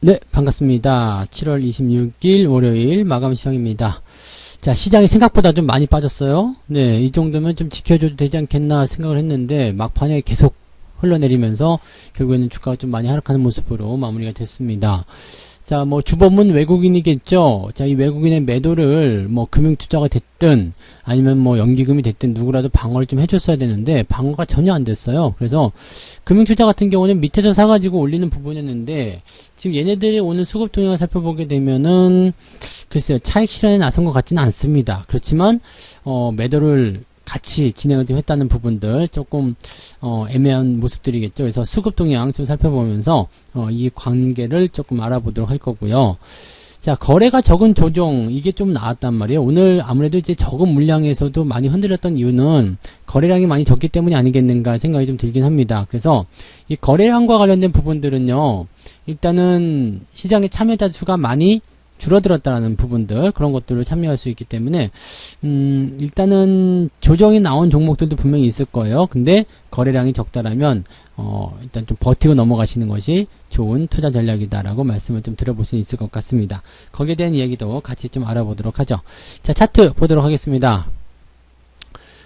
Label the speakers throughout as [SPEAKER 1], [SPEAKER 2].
[SPEAKER 1] 네, 반갑습니다. 7월 26일 월요일 마감 시장입니다. 자, 시장이 생각보다 좀 많이 빠졌어요. 네, 이 정도면 좀 지켜줘도 되지 않겠나 생각을 했는데 막판에 계속 흘러내리면서 결국에는 주가가 좀 많이 하락하는 모습으로 마무리가 됐습니다. 자, 뭐 주범은 외국인이겠죠. 자, 이 외국인의 매도를 뭐 금융투자가 됐든 아니면 뭐 연기금이 됐든 누구라도 방어를 좀 해줬어야 되는데 방어가 전혀 안 됐어요. 그래서 금융투자 같은 경우는 밑에서 사가지고 올리는 부분이었는데 지금 얘네들이 오늘 수급 동향을 살펴보게 되면은 글쎄요, 차익 실현에 나선 것 같지는 않습니다. 그렇지만 매도를 같이 진행을 좀 했다는 부분들 조금 애매한 모습들이겠죠. 그래서 수급 동향 좀 살펴보면서 이 관계를 조금 알아보도록 할 거고요. 자, 거래가 적은 조정 이게 좀 나왔단 말이에요. 오늘 아무래도 이제 적은 물량에서도 많이 흔들렸던 이유는 거래량이 많이 적기 때문이 아니겠는가 생각이 좀 들긴 합니다. 그래서 이 거래량과 관련된 부분들은요, 일단은 시장의 참여자 수가 많이 줄어들었다라는 부분들, 그런 것들을 참여할 수 있기 때문에 일단은 조정이 나온 종목들도 분명히 있을 거예요. 근데 거래량이 적다라면 일단 좀 버티고 넘어가시는 것이 좋은 투자 전략이다라고 말씀을 좀 들어볼 수 있을 것 같습니다. 거기에 대한 이야기도 같이 좀 알아보도록 하죠. 자, 차트 보도록 하겠습니다.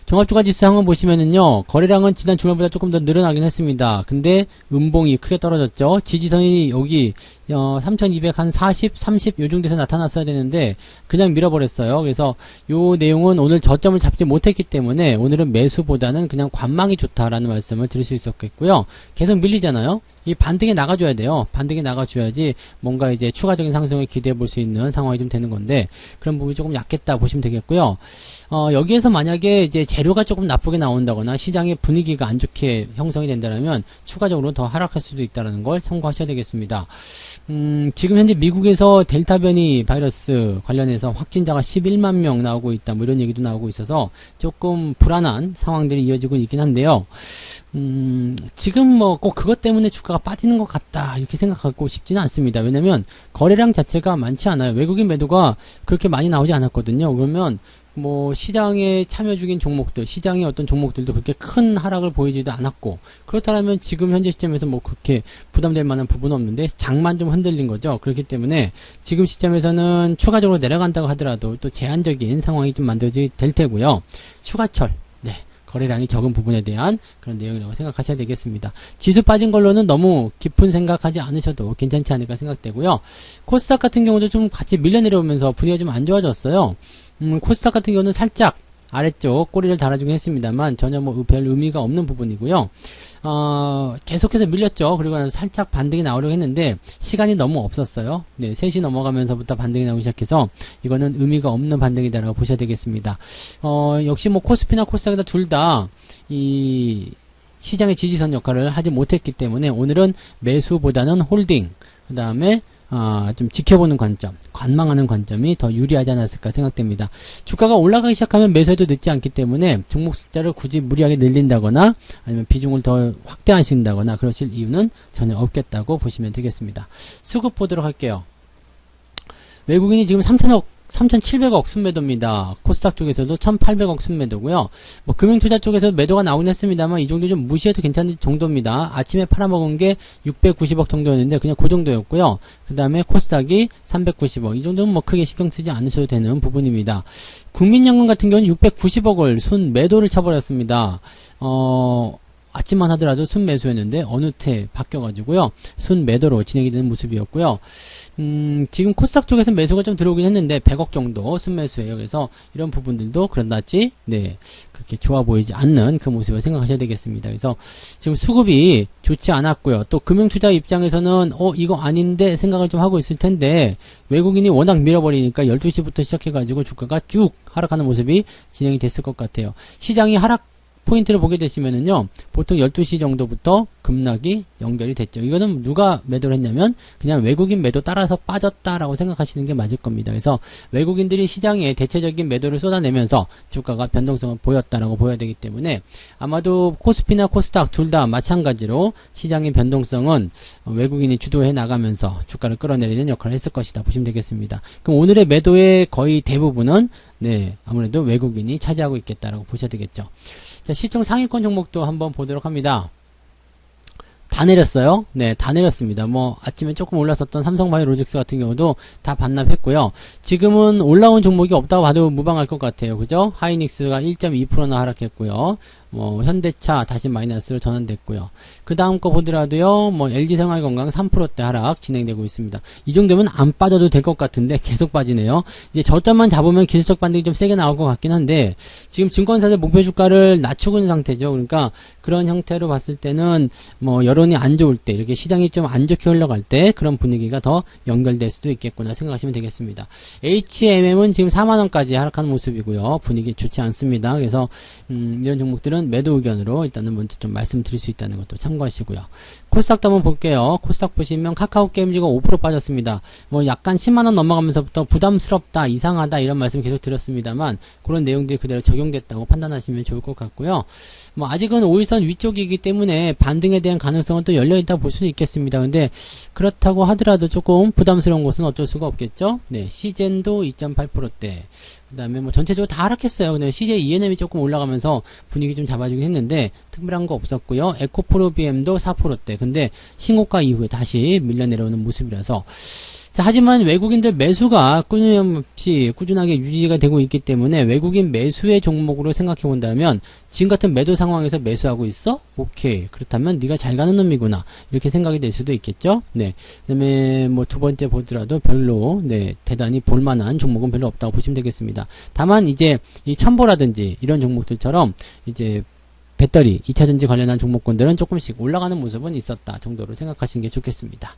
[SPEAKER 1] 종합주가지수 한번 보시면은요, 거래량은 지난 주말보다 조금 더 늘어나긴 했습니다. 근데 음봉이 크게 떨어졌죠. 지지선이 여기 3200 한 40, 30 요 정도에서 나타났어야 되는데 그냥 밀어버렸어요. 그래서 요 내용은 오늘 저점을 잡지 못했기 때문에 오늘은 매수보다는 그냥 관망이 좋다라는 말씀을 드릴 수 있었겠고요. 계속 밀리잖아요. 이 반등에 나가줘야 돼요. 반등에 나가줘야지 뭔가 이제 추가적인 상승을 기대해 볼 수 있는 상황이 좀 되는 건데 그런 부분이 조금 약했다 보시면 되겠고요. 여기에서 만약에 이제 재료가 조금 나쁘게 나온다거나 시장의 분위기가 안 좋게 형성이 된다면 추가적으로 더 하락할 수도 있다는 걸 참고하셔야 되겠습니다. 지금 현재 미국에서 델타 변이 바이러스 관련해서 확진자가 11만 명 나오고 있다, 뭐 이런 얘기도 나오고 있어서 조금 불안한 상황들이 이어지고 있긴 한데요. 지금 뭐 꼭 그것 때문에 주가가 빠지는 것 같다 이렇게 생각하고 싶지는 않습니다. 왜냐면 거래량 자체가 많지 않아요. 외국인 매도가 그렇게 많이 나오지 않았거든요. 그러면 뭐 시장에 참여 중인 종목들, 시장의 어떤 종목들도 그렇게 큰 하락을 보이지도 않았고, 그렇다면 지금 현재 시점에서 뭐 그렇게 부담될 만한 부분은 없는데 장만 좀 흔들린 거죠. 그렇기 때문에 지금 시점에서는 추가적으로 내려간다고 하더라도 또 제한적인 상황이 좀 만들어질 테고요. 휴가철, 네, 거래량이 적은 부분에 대한 그런 내용이라고 생각하셔야 되겠습니다. 지수 빠진 걸로는 너무 깊은 생각하지 않으셔도 괜찮지 않을까 생각되고요. 코스닥 같은 경우도 좀 같이 밀려 내려오면서 분위기가 좀 안 좋아졌어요. 코스닥 같은 경우는 살짝 아래쪽 꼬리를 달아주긴 했습니다만 전혀 뭐 별 의미가 없는 부분이고요. 계속해서 밀렸죠. 그리고 나서 살짝 반등이 나오려고 했는데 시간이 너무 없었어요. 네, 3시 넘어가면서부터 반등이 나오기 시작해서 이거는 의미가 없는 반등이다라고 보셔야 되겠습니다. 역시 뭐 코스피나 코스닥이다 둘 다 이 시장의 지지선 역할을 하지 못했기 때문에 오늘은 매수보다는 홀딩, 그 다음에 좀 지켜보는 관점, 관망하는 관점이 더 유리하지 않았을까 생각됩니다. 주가가 올라가기 시작하면 매수해도 늦지 않기 때문에 종목 숫자를 굳이 무리하게 늘린다거나 아니면 비중을 더 확대하신다거나 그러실 이유는 전혀 없겠다고 보시면 되겠습니다. 수급 보도록 할게요. 외국인이 지금 3,700억 순매도입니다. 코스닥 쪽에서도 1,800억 순매도고요. 뭐 금융투자 쪽에서 매도가 나오긴 했습니다만 이 정도 좀 무시해도 괜찮은 정도입니다. 아침에 팔아먹은 게 690억 정도였는데 그냥 그 정도였고요. 그 다음에 코스닥이 390억. 이 정도는 뭐 크게 신경 쓰지 않으셔도 되는 부분입니다. 국민연금 같은 경우는 690억을 순매도를 쳐버렸습니다. 아침만 하더라도 순매수였는데 어느 때 바뀌어가지고요. 순매도로 진행이 되는 모습이었고요. 지금 코스닥 쪽에서 매수가 좀 들어오긴 했는데 100억 정도 순매수예요. 그래서 이런 부분들도 그런다지 네, 그렇게 좋아 보이지 않는 그 모습을 생각하셔야 되겠습니다. 그래서 지금 수급이 좋지 않았고요. 또 금융투자 입장에서는 이거 아닌데 생각을 좀 하고 있을 텐데 외국인이 워낙 밀어버리니까 12시부터 시작해가지고 주가가 쭉 하락하는 모습이 진행이 됐을 것 같아요. 시장이 하락 포인트를 보게 되시면은요, 보통 12시 정도부터 급락이 연결이 됐죠. 이거는 누가 매도를 했냐면, 그냥 외국인 매도 따라서 빠졌다라고 생각하시는 게 맞을 겁니다. 그래서 외국인들이 시장에 대체적인 매도를 쏟아내면서 주가가 변동성을 보였다라고 보여야 되기 때문에, 아마도 코스피나 코스닥 둘 다 마찬가지로 시장의 변동성은 외국인이 주도해 나가면서 주가를 끌어내리는 역할을 했을 것이다 보시면 되겠습니다. 그럼 오늘의 매도의 거의 대부분은 네, 아무래도 외국인이 차지하고 있겠다라고 보셔야 되겠죠. 자, 시총 상위권 종목도 한번 보도록 합니다. 다 내렸어요. 네, 다 내렸습니다. 뭐 아침에 조금 올랐었던 삼성바이오로직스 같은 경우도 다 반납했고요. 지금은 올라온 종목이 없다고 봐도 무방할 것 같아요. 그죠? 하이닉스가 1.2%나 하락했고요. 뭐 현대차 다시 마이너스로 전환됐고요. 그 다음 거 보더라도요, 뭐 LG생활건강 3%대 하락 진행되고 있습니다. 이 정도면 안 빠져도 될 것 같은데 계속 빠지네요. 이제 저점만 잡으면 기술적 반등이 좀 세게 나올 것 같긴 한데, 지금 증권사들 목표 주가를 낮추고 있는 상태죠. 그러니까 그런 형태로 봤을 때는 뭐 여론이 안 좋을 때, 이렇게 시장이 좀 안 좋게 흘러갈 때 그런 분위기가 더 연결될 수도 있겠구나 생각하시면 되겠습니다. HMM은 지금 4만원까지 하락하는 모습이고요. 분위기 좋지 않습니다. 그래서 이런 종목들은 매도 의견으로 일단은 먼저 좀 말씀드릴 수 있다는 것도 참고하시고요. 코스닥도 한번 볼게요. 코스닥 보시면 카카오 게임즈가 5% 빠졌습니다. 뭐 약간 10만원 넘어가면서부터 부담스럽다, 이상하다 이런 말씀 계속 드렸습니다만 그런 내용들이 그대로 적용됐다고 판단하시면 좋을 것 같고요. 뭐 아직은 5일선 위쪽이기 때문에 반등에 대한 가능성은 또 열려있다 볼 수는 있겠습니다. 근데 그렇다고 하더라도 조금 부담스러운 것은 어쩔 수가 없겠죠. 네, 시젠도 2.8%대. 그 다음에 뭐 전체적으로 다 하락했어요. 근데 CJ ENM이 조금 올라가면서 분위기 좀 잡아주긴 했는데 특별한 거 없었고요. 에코프로비엠도 4%대. 근데 신고가 이후에 다시 밀려 내려오는 모습이라서, 자, 하지만 외국인들 매수가 끊임없이 꾸준하게 유지가 되고 있기 때문에 외국인 매수의 종목으로 생각해 본다면 지금 같은 매도 상황에서 매수하고 있어? 오케이. 그렇다면 네가 잘 가는 놈이구나. 이렇게 생각이 될 수도 있겠죠? 네. 그 다음에 뭐 두 번째 보더라도 별로, 네, 대단히 볼만한 종목은 별로 없다고 보시면 되겠습니다. 다만 이제 이 첨보라든지 이런 종목들처럼 이제 배터리, 2차전지 관련한 종목군들은 조금씩 올라가는 모습은 있었다 정도로 생각하시는 게 좋겠습니다.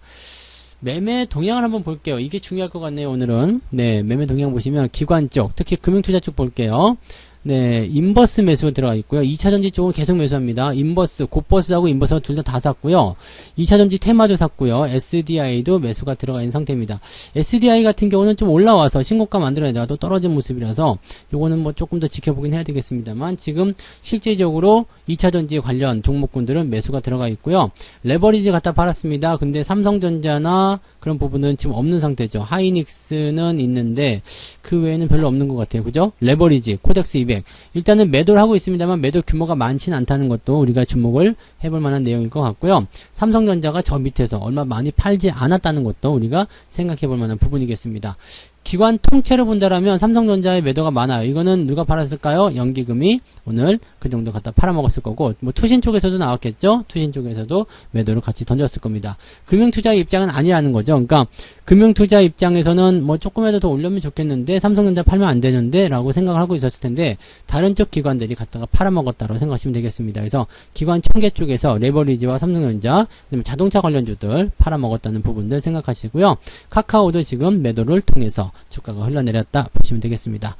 [SPEAKER 1] 매매 동향을 한번 볼게요. 이게 중요할 것 같네요, 오늘은. 네, 매매 동향 보시면 기관 쪽, 특히 금융투자 쪽 볼게요. 네, 인버스 매수가 들어가 있고요. 2차전지 쪽은 계속 매수합니다. 인버스, 곧버스하고 인버스가 둘 다 샀고요. 2차전지 테마도 샀고요. SDI도 매수가 들어가 있는 상태입니다. SDI 같은 경우는 좀 올라와서 신고가 만들어내다가 또 떨어진 모습이라서 요거는 뭐 조금 더 지켜보긴 해야 되겠습니다만 지금 실제적으로 2차전지 관련 종목군들은 매수가 들어가 있고요. 레버리지 갖다 팔았습니다. 근데 삼성전자나 그런 부분은 지금 없는 상태죠. 하이닉스는 있는데 그 외에는 별로 없는 것 같아요. 그죠? 레버리지, 코덱스 200. 일단은 매도를 하고 있습니다만 매도 규모가 많지는 않다는 것도 우리가 주목을 해볼 만한 내용일 것 같고요. 삼성전자가 저 밑에서 얼마 많이 팔지 않았다는 것도 우리가 생각해 볼 만한 부분이겠습니다. 기관 통째로 본다라면 삼성전자의 매도가 많아요. 이거는 누가 팔았을까요? 연기금이 오늘 그 정도 갖다 팔아먹었을 거고, 뭐 투신 쪽에서도 나왔겠죠? 투신 쪽에서도 매도를 같이 던졌을 겁니다. 금융투자 입장은 아니라는 거죠. 그러니까 금융투자 입장에서는 뭐 조금이라도 더 올려면 좋겠는데 삼성전자 팔면 안 되는데 라고 생각을 하고 있었을 텐데 다른 쪽 기관들이 갖다가 팔아먹었다고 생각하시면 되겠습니다. 그래서 기관 총계 쪽에서 레버리지와 삼성전자, 그다음에 자동차 관련주들 팔아먹었다는 부분들 생각하시고요. 카카오도 지금 매도를 통해서 주가가 흘러내렸다 보시면 되겠습니다.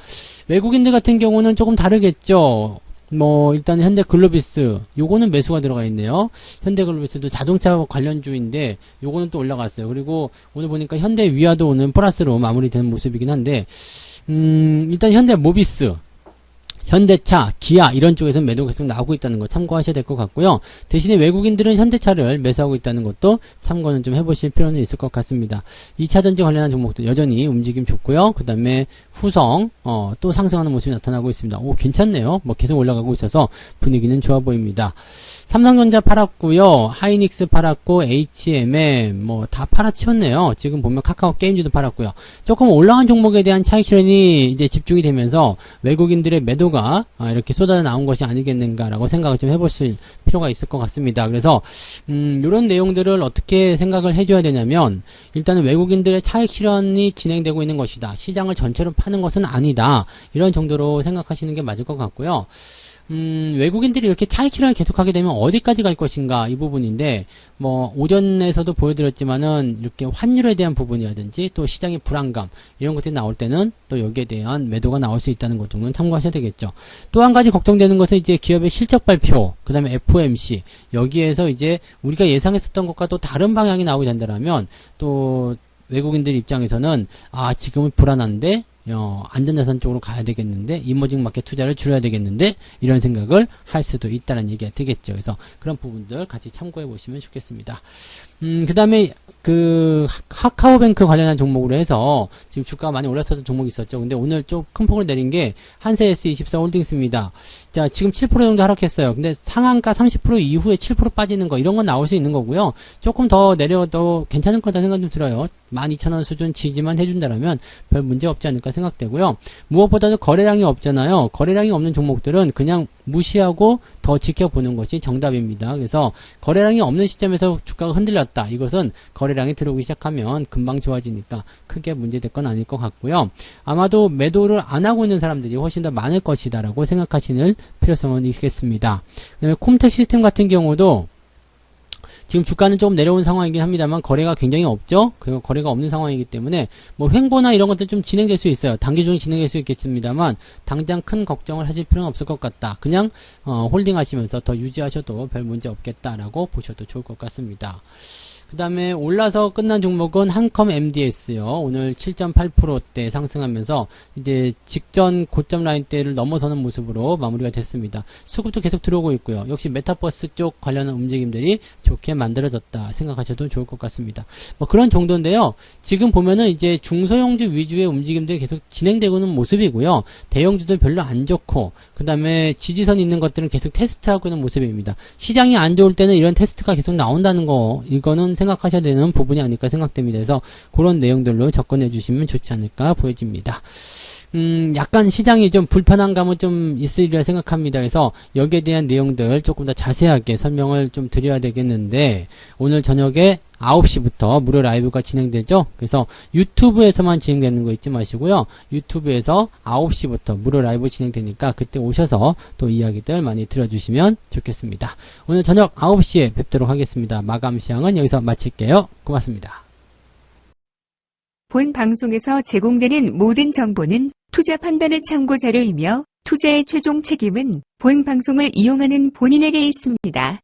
[SPEAKER 1] 외국인들 같은 경우는 조금 다르겠죠. 뭐 일단 현대글로비스 요거는 매수가 들어가 있네요. 현대글로비스도 자동차 관련주인데 요거는 또 올라갔어요. 그리고 오늘 보니까 현대위아도 오늘 플러스로 마무리되는 모습이긴 한데 일단 현대모비스, 현대차, 기아 이런 쪽에서 매도가 계속 나오고 있다는 거 참고하셔야 될 것 같고요. 대신에 외국인들은 현대차를 매수하고 있다는 것도 참고는 좀 해보실 필요는 있을 것 같습니다. 2차전지 관련한 종목도 여전히 움직임 좋고요. 그 다음에 후성 또 상승하는 모습이 나타나고 있습니다. 오, 괜찮네요. 뭐 계속 올라가고 있어서 분위기는 좋아 보입니다. 삼성전자 팔았고요. 하이닉스 팔았고 HMM 뭐 다 팔아치웠네요. 지금 보면 카카오 게임즈도 팔았고요. 조금 올라간 종목에 대한 차익 실현이 이제 집중이 되면서 외국인들의 매도가 이렇게 쏟아져 나온 것이 아니겠는가라고 생각을 좀 해보실 필요가 있을 것 같습니다. 그래서 이런 내용들을 어떻게 생각을 해줘야 되냐면 일단은 외국인들의 차익 실현이 진행되고 있는 것이다. 시장을 전체로 파는 것은 아니다. 이런 정도로 생각하시는 게 맞을 것 같고요. 외국인들이 이렇게 차익 실현을 계속하게 되면 어디까지 갈 것인가 이 부분인데 뭐 오전에서도 보여드렸지만은 이렇게 환율에 대한 부분이라든지 또 시장의 불안감 이런 것들이 나올 때는 또 여기에 대한 매도가 나올 수 있다는 것 정도는 참고하셔야 되겠죠. 또 한 가지 걱정되는 것은 이제 기업의 실적 발표, 그 다음에 FOMC 여기에서 이제 우리가 예상했었던 것과 또 다른 방향이 나오게 된다면 또 외국인들 입장에서는 지금은 불안한데 안전자산 쪽으로 가야 되겠는데, 이머징 마켓 투자를 줄여야 되겠는데, 이런 생각을 할 수도 있다는 얘기가 되겠죠. 그래서 그런 부분들 같이 참고해 보시면 좋겠습니다. 그 다음에 카카오뱅크 관련한 종목으로 해서 지금 주가가 많이 올랐었던 종목이 있었죠. 근데 오늘 좀 큰 폭으로 내린 게 한세S24 홀딩스입니다. 자, 지금 7% 정도 하락했어요. 근데 상한가 30% 이후에 7% 빠지는 거, 이런 건 나올 수 있는 거고요. 조금 더 내려도 괜찮을 거다 생각 좀 들어요. 12,000원 수준 지지만 해준다라면 별 문제 없지 않을까 생각되고요. 무엇보다도 거래량이 없잖아요. 거래량이 없는 종목들은 그냥 무시하고 더 지켜보는 것이 정답입니다. 그래서 거래량이 없는 시점에서 주가가 흔들렸다. 이것은 거래량이 들어오기 시작하면 금방 좋아지니까 크게 문제될 건 아닐 것 같고요. 아마도 매도를 안 하고 있는 사람들이 훨씬 더 많을 것이다 라고 생각하시는 필요성은 있겠습니다. 그 다음에 콤텍 시스템 같은 경우도 지금 주가는 조금 내려온 상황이긴 합니다만 거래가 굉장히 없죠. 그리고 거래가 없는 상황이기 때문에 뭐 횡보나 이런 것들 좀 진행될 수 있어요. 단기 중에 진행될 수 있겠습니다만 당장 큰 걱정을 하실 필요는 없을 것 같다. 그냥 홀딩하시면서 더 유지하셔도 별 문제 없겠다라고 보셔도 좋을 것 같습니다. 그 다음에 올라서 끝난 종목은 한컴 MDS요. 오늘 7.8%대 상승하면서 이제 직전 고점 라인대를 넘어서는 모습으로 마무리가 됐습니다. 수급도 계속 들어오고 있고요. 역시 메타버스 쪽 관련한 움직임들이 좋게 만들어졌다 생각하셔도 좋을 것 같습니다. 뭐 그런 정도인데요. 지금 보면은 이제 중소형주 위주의 움직임들이 계속 진행되고는 모습이고요. 대형주도 별로 안 좋고, 그 다음에 지지선 있는 것들은 계속 테스트하고 있는 모습입니다. 시장이 안 좋을 때는 이런 테스트가 계속 나온다는 거, 이거는 생각하셔야 되는 부분이 아닐까 생각됩니다. 그래서 그런 내용들로 접근해 주시면 좋지 않을까 보여집니다. 약간 시장이 좀 불편한 감은 좀 있으리라 생각합니다. 그래서 여기에 대한 내용들 조금 더 자세하게 설명을 좀 드려야 되겠는데, 오늘 저녁에 9시부터 무료 라이브가 진행되죠. 그래서 유튜브에서만 진행되는 거 잊지 마시고요. 유튜브에서 9시부터 무료 라이브 진행되니까 그때 오셔서 또 이야기들 많이 들어주시면 좋겠습니다. 오늘 저녁 9시에 뵙도록 하겠습니다. 마감 시황은 여기서 마칠게요. 고맙습니다.
[SPEAKER 2] 본 방송에서 제공되는 모든 정보는 투자 판단의 참고 자료이며 투자의 최종 책임은 본 방송을 이용하는 본인에게 있습니다.